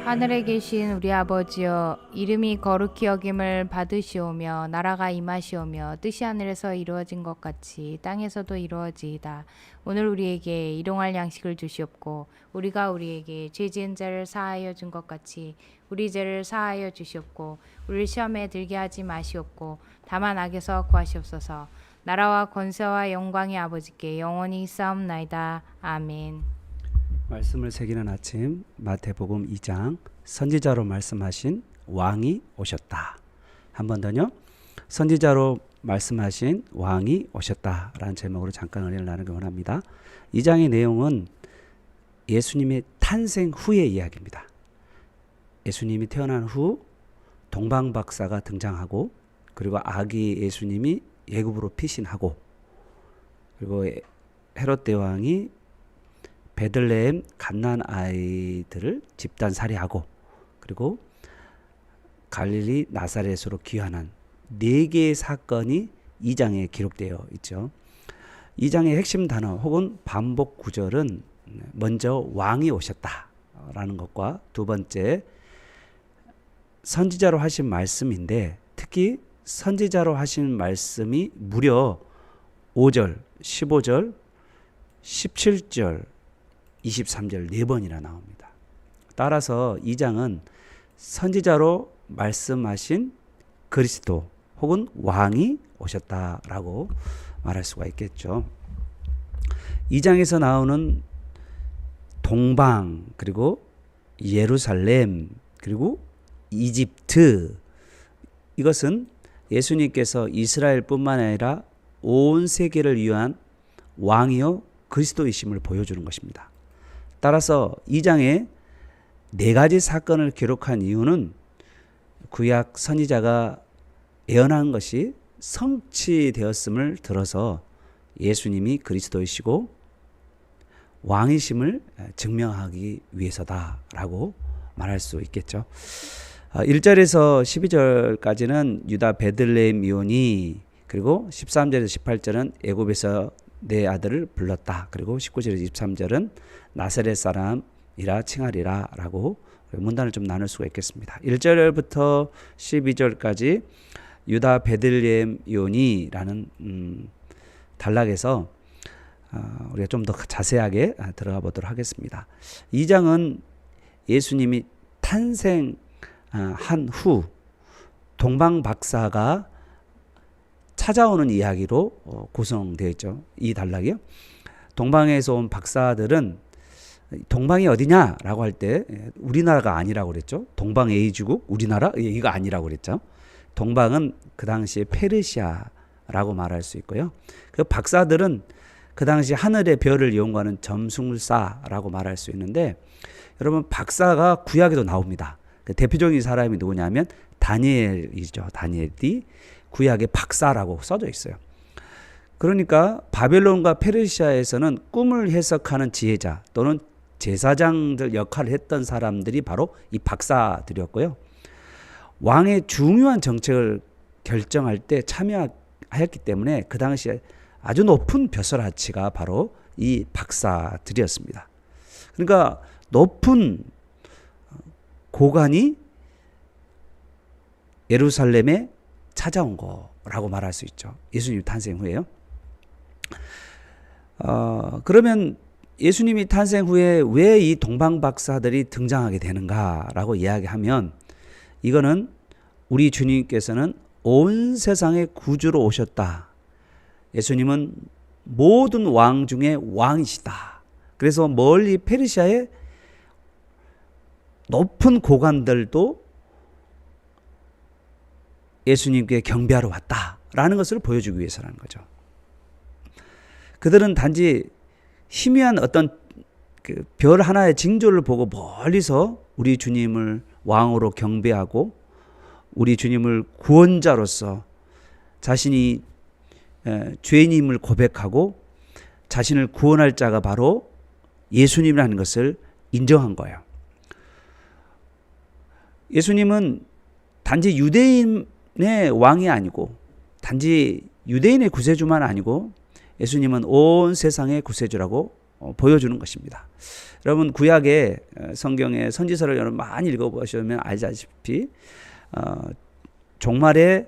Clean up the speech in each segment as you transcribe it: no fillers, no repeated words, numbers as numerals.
하늘에 계신 우리 아버지여, 이름이 거룩히 여김을 받으시오며 나라가 임하시오며 뜻이 하늘에서 이루어진 것 같이 땅에서도 이루어지이다. 오늘 우리에게 일용할 양식을 주시옵고 우리가 우리에게 죄 지은 자를 사하여 준 것 같이 우리 죄를 사하여 주시옵고 우리를 시험에 들게 하지 마시옵고 다만 악에서 구하시옵소서. 나라와 권세와 영광이 아버지께 영원히 있사옵나이다. 아멘. 말씀을 새기는 아침 마태복음 2장 선지자로 말씀하신 왕이 오셨다. 한 번 더요. 선지자로 말씀하신 왕이 오셨다라는 제목으로 잠깐 은혜를 나누기 원합니다. 2장의 내용은 예수님의 탄생 후의 이야기입니다. 예수님이 태어난 후 동방박사가 등장하고 그리고 아기 예수님이 예굽으로 피신하고 그리고 헤롯 대왕이 베들레헴 갓난 아이들을 집단 살해하고 그리고 갈릴리 나사렛으로 귀환한 4개의 사건이 2장에 기록되어 있죠. 2장의 핵심 단어 혹은 반복 구절은 먼저 왕이 오셨다라는 것과 두 번째 선지자로 하신 말씀인데 특히 선지자로 하신 말씀이 무려 5절, 15절, 17절, 23절 4번이나 나옵니다. 따라서 2장은 선지자로 말씀하신 그리스도 혹은 왕이 오셨다라고 말할 수가 있겠죠. 2장에서 나오는 동방 그리고 예루살렘 그리고 이집트 이것은 예수님께서 이스라엘뿐만 아니라 온 세계를 위한 왕이요 그리스도이심을 보여주는 것입니다. 따라서 2장에 4가지 사건을 기록한 이유는 구약 선지자가 예언한 것이 성취되었음을 들어서 예수님이 그리스도이시고 왕이심을 증명하기 위해서다라고 말할 수 있겠죠. 1절에서 12절까지는 유다 베들레헴 미온이 그리고 13절에서 18절은 애굽에서 내 아들을 불렀다. 그리고 19절에서 23절은 나사렛 사람이라 칭하리라 라고 문단을 좀 나눌 수가 있겠습니다. 1절부터 12절까지 유다 베들레헴 요니라는 단락에서 우리가 좀 더 자세하게 들어가 보도록 하겠습니다. 2장은 예수님이 탄생한 후 동방박사가 찾아오는 이야기로 구성되어 있죠. 이 단락이요. 동방에서 온 박사들은 동방이 어디냐라고 할 때 우리나라가 아니라고 그랬죠. 동방 A주국 우리나라 이거 아니라고 그랬죠. 동방은 그 당시에 페르시아라고 말할 수 있고요. 그 박사들은 그 당시 하늘의 별을 연구하는 점술사라고 말할 수 있는데 여러분 박사가 구약에도 나옵니다. 그 대표적인 사람이 누구냐면 다니엘이죠. 다니엘이 구약의 박사라고 써져 있어요. 그러니까 바벨론과 페르시아에서는 꿈을 해석하는 지혜자 또는 제사장들 역할을 했던 사람들이 바로 이 박사들이었고요. 왕의 중요한 정책을 결정할 때 참여했기 때문에 그 당시에 아주 높은 벼슬아치가 바로 이 박사들이었습니다. 그러니까 높은 고관이 예루살렘에 찾아온 거라고 말할 수 있죠. 예수님 탄생 후에요. 그러면 예수님이 탄생 후에 왜 이 동방박사들이 등장하게 되는가라고 이야기하면 이거는 우리 주님께서는 온 세상의 구주로 오셨다. 예수님은 모든 왕 중에 왕이시다. 그래서 멀리 페르시아의 높은 고관들도 예수님께 경배하러 왔다라는 것을 보여주기 위해서라는 거죠. 그들은 단지 희미한 어떤 그 별 하나의 징조를 보고 멀리서 우리 주님을 왕으로 경배하고 우리 주님을 구원자로서 자신이 죄인임을 고백하고 자신을 구원할 자가 바로 예수님이라는 것을 인정한 거예요. 예수님은 단지 유대인의 왕이 아니고 단지 유대인의 구세주만 아니고 예수님은 온 세상의 구세주라고 보여주는 것입니다. 여러분 구약의 성경의 선지서를 여러분 많이 읽어보시면 알다시피 종말에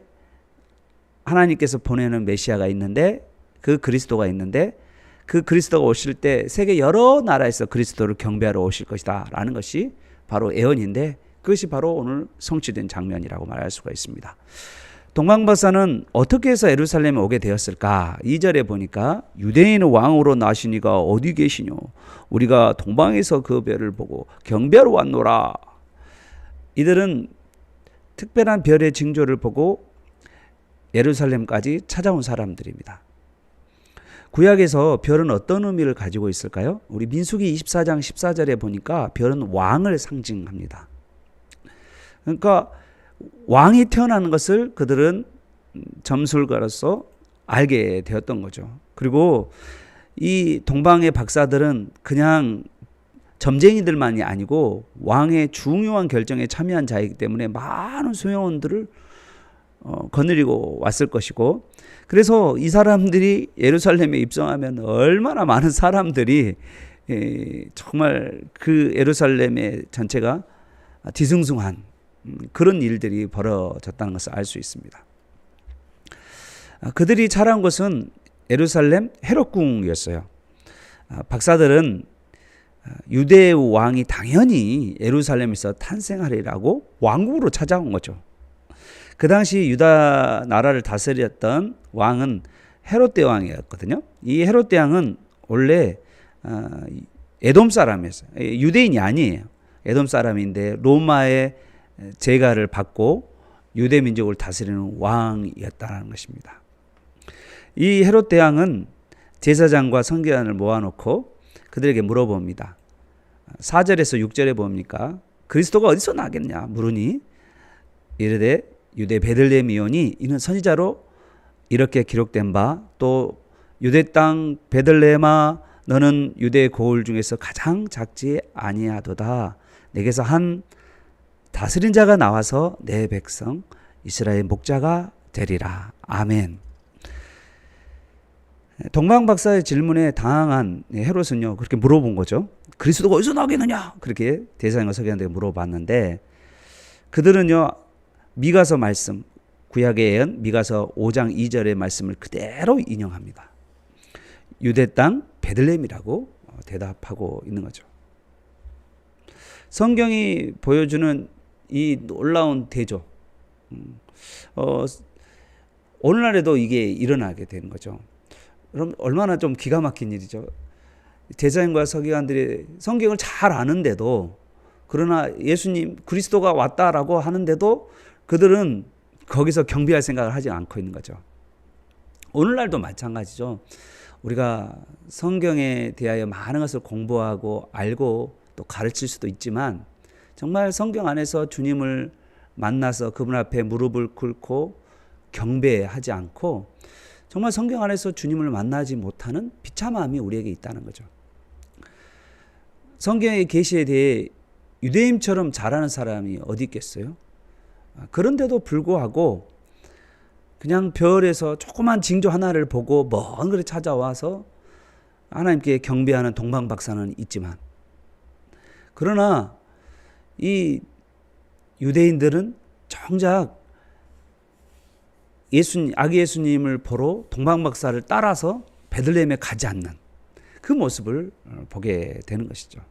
하나님께서 보내는 메시아가 있는데 그 그리스도가 있는데 그 그리스도가 오실 때 세계 여러 나라에서 그리스도를 경배하러 오실 것이다 라는 것이 바로 예언인데 그것이 바로 오늘 성취된 장면이라고 말할 수가 있습니다. 동방박사는 어떻게 해서 예루살렘에 오게 되었을까? 2절에 보니까 유대인 왕으로 나시니가 어디 계시뇨? 우리가 동방에서 그 별을 보고 경배하러 왔노라. 이들은 특별한 별의 징조를 보고 예루살렘까지 찾아온 사람들입니다. 구약에서 별은 어떤 의미를 가지고 있을까요? 우리 민수기 24장 14절에 보니까 별은 왕을 상징합니다. 그러니까 왕이 태어나는 것을 그들은 점술가로서 알게 되었던 거죠. 그리고 이 동방의 박사들은 그냥 점쟁이들만이 아니고 왕의 중요한 결정에 참여한 자이기 때문에 많은 소영원들을 거느리고 왔을 것이고 그래서 이 사람들이 예루살렘에 입성하면 얼마나 많은 사람들이 정말 그 예루살렘의 전체가 뒤숭숭한 그런 일들이 벌어졌다는 것을 알 수 있습니다. 그들이 자란 곳은 예루살렘 헤롯궁이었어요. 박사들은 유대의 왕이 당연히 예루살렘에서 탄생하리라고 왕국으로 찾아온 거죠. 그 당시 유다 나라를 다스렸던 왕은 헤롯 대왕이었거든요. 이 헤롯 대왕은 원래 에돔 사람이었어요. 유대인이 아니에요. 에돔 사람인데 로마의 제가를 받고 유대 민족을 다스리는 왕이었다는 것입니다. 이 헤롯 대왕은 제사장과 선교관을 모아놓고 그들에게 물어봅니다. 4절에서 6절에 봅니까? 그리스도가 어디서 나겠냐 물으니 이르되 유대 베들레헴이오니 이는 선지자로 이렇게 기록된 바 또 유대 땅 베들레헴아 너는 유대 고을 중에서 가장 작지 아니하도다. 내게서 한 다스린 자가 나와서 내 백성 이스라엘 목자가 되리라. 아멘. 동방박사의 질문에 당황한 헤롯은요 그렇게 물어본 거죠. 그리스도가 어디서 나오겠느냐 그렇게 대사장과 서기관들에게 물어봤는데 그들은요 미가서 말씀 구약의 예언 미가서 5장 2절의 말씀을 그대로 인용합니다. 유대 땅 베들레헴이라고 대답하고 있는 거죠. 성경이 보여주는 이 놀라운 대조 오늘날에도 이게 일어나게 되는 거죠. 그럼 얼마나 좀 기가 막힌 일이죠. 제사장과 서기관들이 성경을 잘 아는데도 그러나 예수님 그리스도가 왔다라고 하는데도 그들은 거기서 경배할 생각을 하지 않고 있는 거죠. 오늘날도 마찬가지죠. 우리가 성경에 대하여 많은 것을 공부하고 알고 또 가르칠 수도 있지만 정말 성경 안에서 주님을 만나서 그분 앞에 무릎을 꿇고 경배하지 않고 정말 성경 안에서 주님을 만나지 못하는 비참함이 우리에게 있다는 거죠. 성경의 계시에 대해 유대인처럼 잘하는 사람이 어디 있겠어요? 그런데도 불구하고 그냥 별에서 조그만 징조 하나를 보고 먼 거리 찾아와서 하나님께 경배하는 동방박사는 있지만 그러나 이 유대인들은 정작 아기 예수님을 보러 동방박사를 따라서 베들레헴에 가지 않는 그 모습을 보게 되는 것이죠.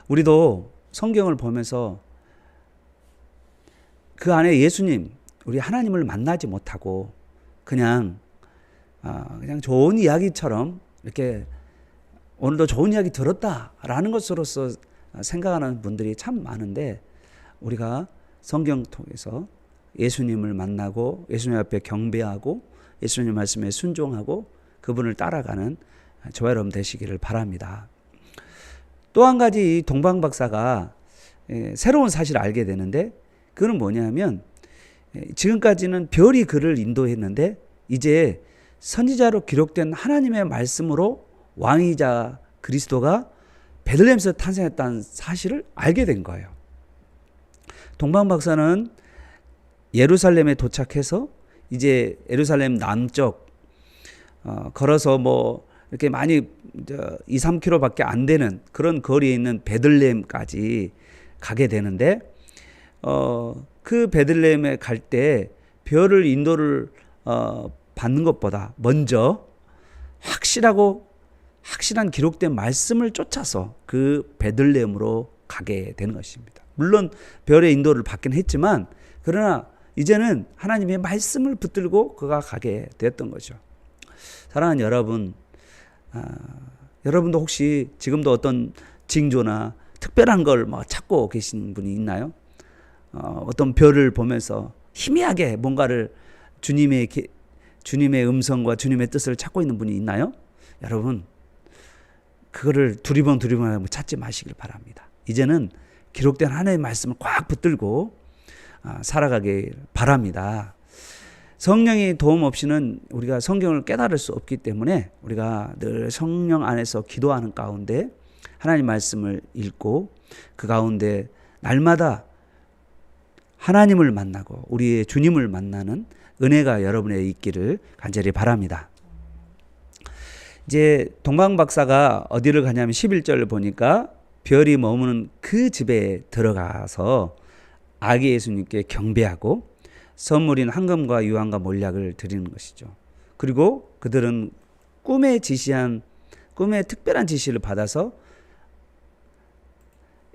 우리도 성경을 보면서 그 안에 예수님, 우리 하나님을 만나지 못하고 그냥 좋은 이야기처럼 이렇게 오늘도 좋은 이야기 들었다라는 것으로서 생각하는 분들이 참 많은데 우리가 성경 통해서 예수님을 만나고 예수님 앞에 경배하고 예수님 말씀에 순종하고 그분을 따라가는 저와 여러분 되시기를 바랍니다. 또 한 가지 동방박사가 새로운 사실을 알게 되는데 그건 뭐냐면 지금까지는 별이 그를 인도했는데 이제 선지자로 기록된 하나님의 말씀으로 왕이자 그리스도가 베들레헴에서 탄생했다는 사실을 알게 된 거예요. 동방박사는 예루살렘에 도착해서 이제 예루살렘 남쪽 걸어서 이렇게 많이 2, 3km밖에 안 되는 그런 거리에 있는 베들레헴까지 가게 되는데 그 베들레헴에 갈 때 별을 인도를 받는 것보다 먼저 확실한 기록된 말씀을 쫓아서 그 베들레헴으로 가게 되는 것입니다. 물론 별의 인도를 받긴 했지만 그러나 이제는 하나님의 말씀을 붙들고 그가 가게 되었던 거죠. 사랑하는 여러분, 여러분도 혹시 지금도 어떤 징조나 특별한 걸 찾고 계신 분이 있나요? 어떤 별을 보면서 희미하게 뭔가를 주님의 음성과 주님의 뜻을 찾고 있는 분이 있나요? 여러분, 그거를 두리번 찾지 마시길 바랍니다. 이제는 기록된 하나님의 말씀을 꽉 붙들고 살아가길 바랍니다. 성령의 도움 없이는 우리가 성경을 깨달을 수 없기 때문에 우리가 늘 성령 안에서 기도하는 가운데 하나님 말씀을 읽고 그 가운데 날마다 하나님을 만나고 우리의 주님을 만나는 은혜가 여러분의 있기를 간절히 바랍니다. 이제 동방 박사가 어디를 가냐면 11절을 보니까 별이 머무는 그 집에 들어가서 아기 예수님께 경배하고 선물인 황금과 유황과 몰약을 드리는 것이죠. 그리고 그들은 꿈에 특별한 지시를 받아서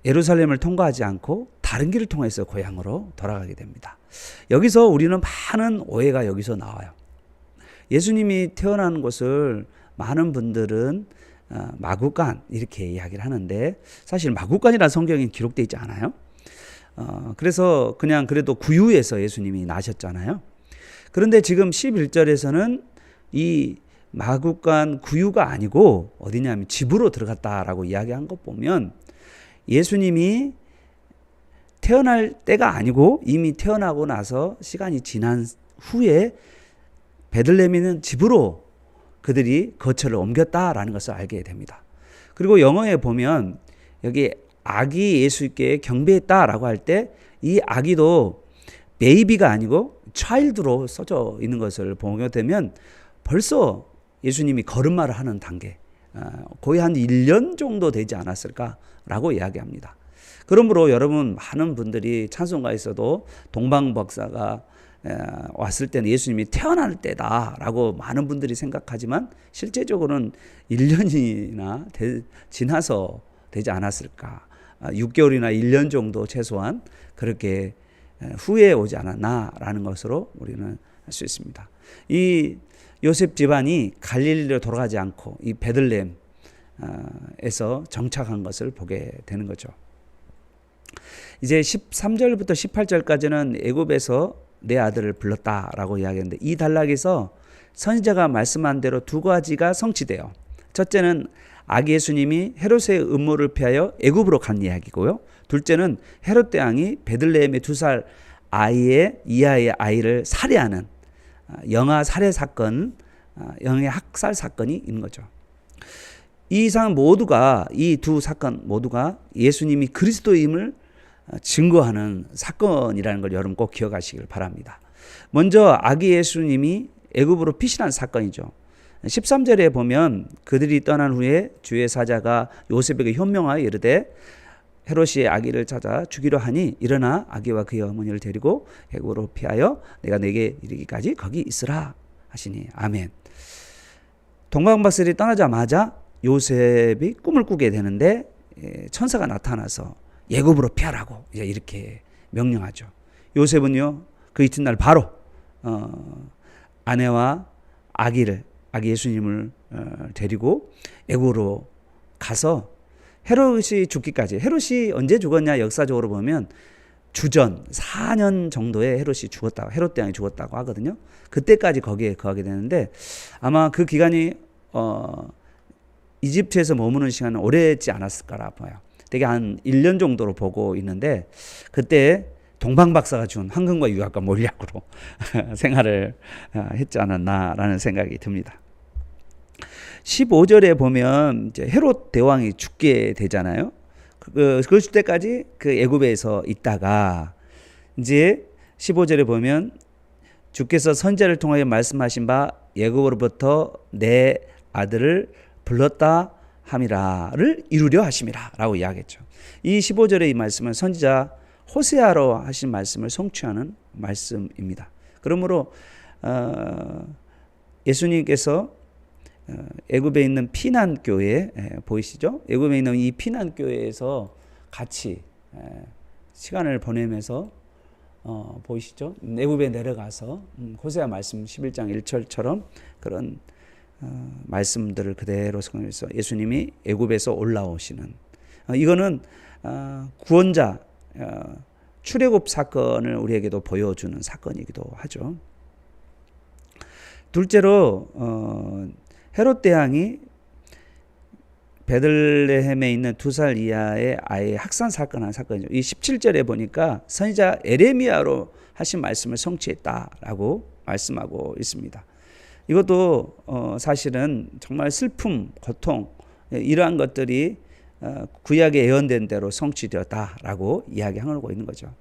예루살렘을 통과하지 않고 다른 길을 통해서 고향으로 돌아가게 됩니다. 여기서 우리는 많은 오해가 여기서 나와요. 예수님이 태어난 곳을 많은 분들은 마구간 이렇게 이야기를 하는데 사실 마구간이라는 성경에 기록되어 있지 않아요. 그래서 그냥 그래도 구유에서 예수님이 나셨잖아요. 그런데 지금 11절에서는 이 마구간 구유가 아니고 어디냐면 집으로 들어갔다라고 이야기한 것 보면 예수님이 태어날 때가 아니고 이미 태어나고 나서 시간이 지난 후에 베들레헴에 있는 집으로 그들이 거처를 옮겼다라는 것을 알게 됩니다. 그리고 영어에 보면 여기 아기 예수께 경배했다라고 할 때 이 아기도 베이비가 아니고 child로 써져 있는 것을 보게 되면 벌써 예수님이 걸음마를 하는 단계, 거의 한 1년 정도 되지 않았을까라고 이야기합니다. 그러므로 여러분 많은 분들이 찬송가에서도 동방 박사가 왔을 때는 예수님이 태어날 때다라고 많은 분들이 생각하지만 실제적으로는 1년이나 지나서 되지 않았을까. 6개월이나 1년 정도 최소한 그렇게 후에 오지 않았나라는 것으로 우리는 할 수 있습니다. 이 요셉 집안이 갈릴리로 돌아가지 않고 이 베들레헴에서 정착한 것을 보게 되는 거죠. 이제 13절부터 18절까지는 애굽에서 내 아들을 불렀다라고 이야기했는데 이 단락에서 선지자가 말씀한 대로 두 가지가 성취돼요. 첫째는 아기 예수님이 헤롯의 음모를 피하여 애굽으로 간 이야기고요. 둘째는 헤롯 대왕이 베들레헴의 2살 이하의 아이를 살해하는 영아 살해 사건, 영아 학살 사건이 있는 거죠. 이 이상 모두가 이 두 사건 모두가 예수님이 그리스도임을 증거하는 사건이라는 걸 여러분 꼭 기억하시길 바랍니다. 먼저 아기 예수님이 애굽으로 피신한 사건이죠. 13절에 보면 그들이 떠난 후에 주의 사자가 요셉에게 현명하여 이르되 헤롯이 아기를 찾아 죽이려 하니 일어나 아기와 그의 어머니를 데리고 애굽으로 피하여 내가 내게 이르기까지 거기 있으라 하시니 아멘. 동방박사들이 떠나자마자 요셉이 꿈을 꾸게 되는데 천사가 나타나서 애굽으로 피하라고 이렇게 명령하죠. 요셉은요 그 이튿날 바로 아내와 아기 예수님을 데리고 애굽으로 가서 헤롯이 죽기까지. 헤롯이 언제 죽었냐 역사적으로 보면 주전 4년 정도에 헤롯 대왕이 죽었다고 하거든요. 그때까지 거기에 거하게 되는데 아마 그 기간이 이집트에서 머무는 시간은 오래지 않았을까라 봐요. 되게 한 1년 정도로 보고 있는데 그때 동방박사가 준 황금과 유황과 몰약으로 생활을 했지 않았나라는 생각이 듭니다. 15절에 보면 이제 헤롯 대왕이 죽게 되잖아요. 그럴 때까지 그 애굽에서 있다가 이제 15절에 보면 주께서 선지자를 통하여 말씀하신 바 애굽으로부터 내 아들을 불렀다 함이라를 이루려 하심이라 라고 이야기했죠. 이 15절의 이 말씀은 선지자 호세아로 하신 말씀을 성취하는 말씀입니다. 그러므로 예수님께서 애굽에 있는 피난교회 보이시죠? 애굽에 있는 이 피난교회에서 같이 시간을 보내면서 보이시죠? 애굽에 내려가서 호세아 말씀 11장 1절처럼 그런 말씀들을 그대로 성경에서 예수님이 애굽에서 올라오시는 이거는 구원자 출애굽 사건을 우리에게도 보여주는 사건이기도 하죠. 둘째로 헤롯 대왕이 베들레헴에 있는 2살 이하의 아이의 학살 사건한 사건이죠. 이 17절에 보니까 선지자 에레미야로 하신 말씀을 성취했다라고 말씀하고 있습니다. 이것도 사실은 정말 슬픔, 고통 이러한 것들이 구약에 예언된 대로 성취되었다라고 이야기하고 있는 거죠.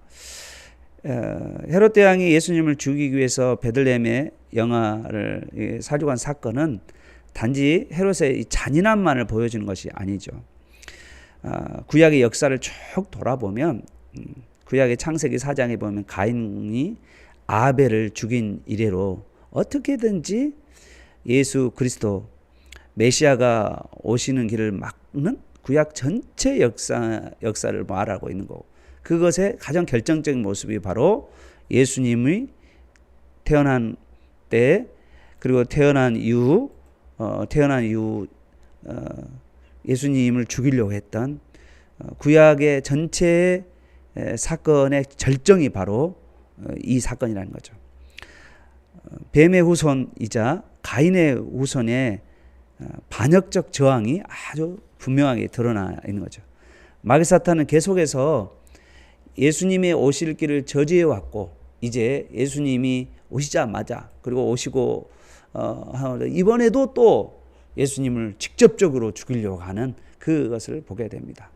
헤롯 대왕이 예수님을 죽이기 위해서 베들레헴에 영아를 사륙한 사건은 단지 헤롯의 잔인함만을 보여주는 것이 아니죠. 구약의 역사를 쭉 돌아보면 구약의 창세기 4장에 보면 가인이 아벨을 죽인 이래로 어떻게든지 예수 그리스도 메시아가 오시는 길을 막는 구약 전체 역사를 말하고 있는 거고 그것의 가장 결정적인 모습이 바로 예수님이 태어난 때 그리고 태어난 이후 예수님을 죽이려고 했던 구약의 전체 사건의 절정이 바로 이 사건이라는 거죠. 뱀의 후손이자 가인의 후손의 반역적 저항이 아주 분명하게 드러나 있는 거죠. 마귀 사탄은 계속해서 예수님의 오실 길을 저지해 왔고 이제 예수님이 오시자마자 그리고 오시고 이번에도 또 예수님을 직접적으로 죽이려고 하는 그것을 보게 됩니다.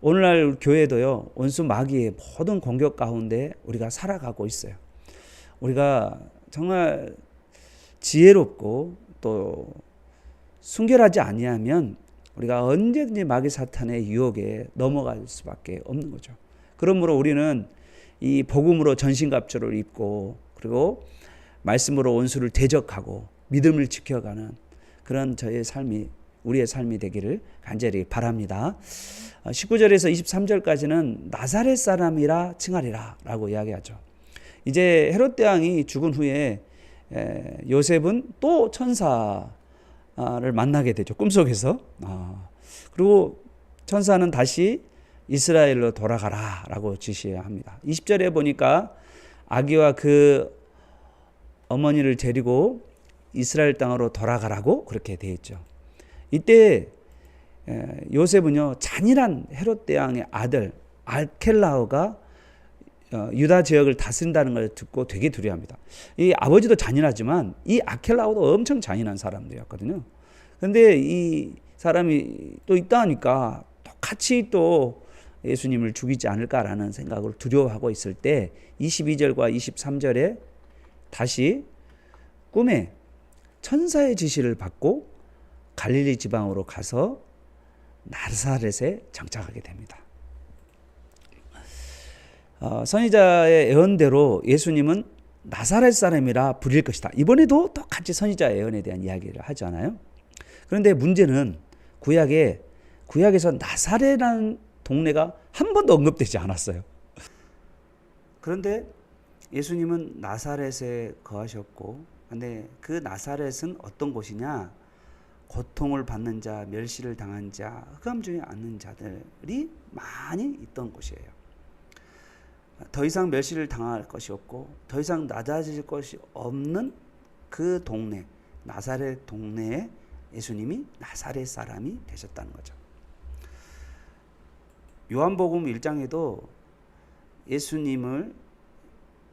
오늘날 교회도요 원수 마귀의 모든 공격 가운데 우리가 살아가고 있어요. 우리가 정말 지혜롭고 또 순결하지 아니하면 우리가 언제든지 마귀 사탄의 유혹에 넘어갈 수밖에 없는 거죠. 그러므로 우리는 이 복음으로 전신갑주를 입고 그리고 말씀으로 원수를 대적하고 믿음을 지켜가는 그런 우리의 삶이 되기를 간절히 바랍니다. 19절에서 23절까지는 나사렛 사람이라 칭하리라 라고 이야기하죠. 이제 헤롯 대왕이 죽은 후에 요셉은 또 천사를 만나게 되죠. 꿈속에서. 그리고 천사는 다시 이스라엘로 돌아가라 라고 지시합니다. 20절에 보니까 아기와 그 어머니를 데리고 이스라엘 땅으로 돌아가라고 그렇게 되어 있죠. 이때 요셉은요 잔인한 헤롯 대왕의 아들 알켈라오가 유다 지역을 다스린다는 걸 듣고 되게 두려워합니다. 이 아버지도 잔인하지만 이 아켈라오도 엄청 잔인한 사람들이었거든요. 그런데 이 사람이 또 있다니까 똑같이 또 예수님을 죽이지 않을까라는 생각을 두려워하고 있을 때 22절과 23절에 다시 꿈에 천사의 지시를 받고 갈릴리 지방으로 가서 나사렛에 정착하게 됩니다. 선지자의 예언대로 예수님은 나사렛 사람이라 불릴 것이다. 이번에도 똑같이 선지자의 예언에 대한 이야기를 하잖아요. 그런데 문제는 구약에서 나사렛이라는 동네가 한 번도 언급되지 않았어요. 그런데 예수님은 나사렛에 거하셨고, 근데 그 나사렛은 어떤 곳이냐? 고통을 받는 자, 멸시를 당한 자, 흑암 중에 앉는 자들이 많이 있던 곳이에요. 더 이상 멸시를 당할 것이 없고 더 이상 낮아질 것이 없는 그 동네, 나사렛 동네에 예수님이 나사렛 사람이 되셨다는 거죠. 요한복음 1장에도 예수님을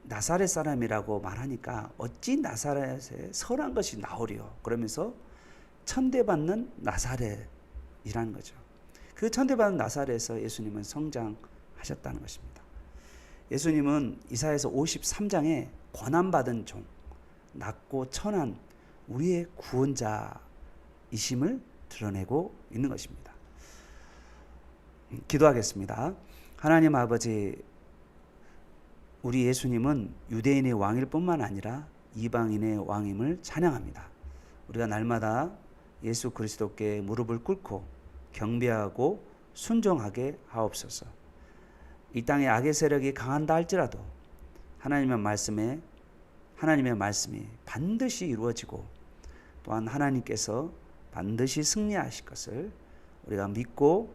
나사렛 사람이라고 말하니까 어찌 나사렛에 선한 것이 나오리요 그러면서 천대받는 나사렛이라는 거죠. 그 천대받는 나사렛에서 예수님은 성장하셨다는 것입니다. 예수님은 이사야서 53장에 권한받은 종, 낮고 천한 우리의 구원자이심을 드러내고 있는 것입니다. 기도하겠습니다. 하나님 아버지, 우리 예수님은 유대인의 왕일 뿐만 아니라 이방인의 왕임을 찬양합니다. 우리가 날마다 예수 그리스도께 무릎을 꿇고 경배하고 순종하게 하옵소서. 이 땅에 악의 세력이 강한다 할지라도 하나님의 말씀이 반드시 이루어지고 또한 하나님께서 반드시 승리하실 것을 우리가 믿고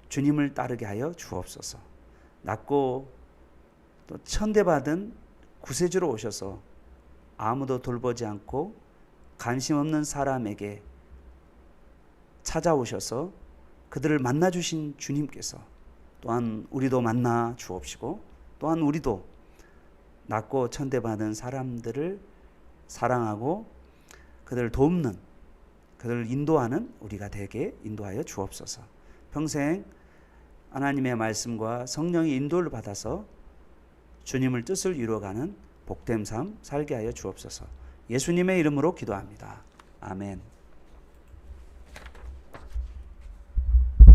주님을 따르게 하여 주옵소서. 낮고 또 천대받은 구세주로 오셔서 아무도 돌보지 않고 관심 없는 사람에게 찾아오셔서 그들을 만나 주신 주님께서 또한 우리도 만나 주옵시고 또한 우리도 낮고 천대받은 사람들을 사랑하고 그들을 돕는, 그들을 인도하는 우리가 되게 인도하여 주옵소서. 평생 하나님의 말씀과 성령의 인도를 받아서 주님을 뜻을 이루어가는 복된 삶 살게 하여 주옵소서. 예수님의 이름으로 기도합니다. 아멘.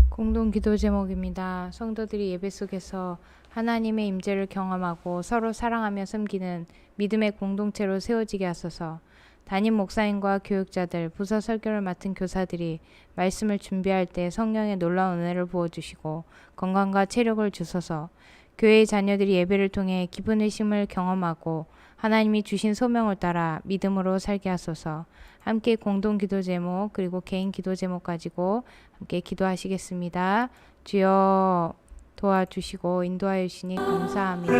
공동 기도 제목입니다. 성도들이 예배 속에서 하나님의 임재를 경험하고 서로 사랑하며 섬기는 믿음의 공동체로 세워지게 하소서. 담임 목사님과 교육자들, 부서 설교를 맡은 교사들이 말씀을 준비할 때 성령의 놀라운 은혜를 부어주시고 건강과 체력을 주소서. 교회의 자녀들이 예배를 통해 기쁨의 쉼을 경험하고 하나님이 주신 소명을 따라 믿음으로 살게 하소서. 함께 공동 기도 제목 그리고 개인 기도 제목 가지고 함께 기도하시겠습니다. 주여 도와주시고 인도하여 주시니 감사합니다.